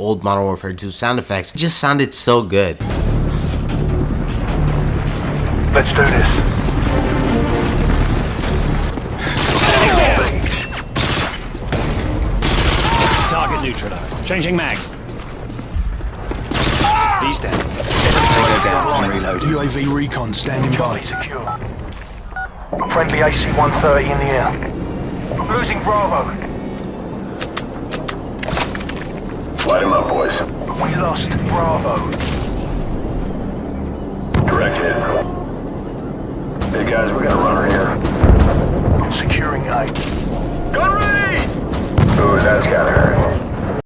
old Modern Warfare 2 sound effects. It just sounded so good. Let's do this. Target neutralized. Changing mag. He's down. Tango down and reloading. UAV recon standing by. Secure. Friendly AC-130 in the air. Losing Bravo. Light him up, boys. We lost Bravo. Direct hit. Hey guys, we got a runner here. Securing A. Gun ready! Ooh, that's gotta hurt.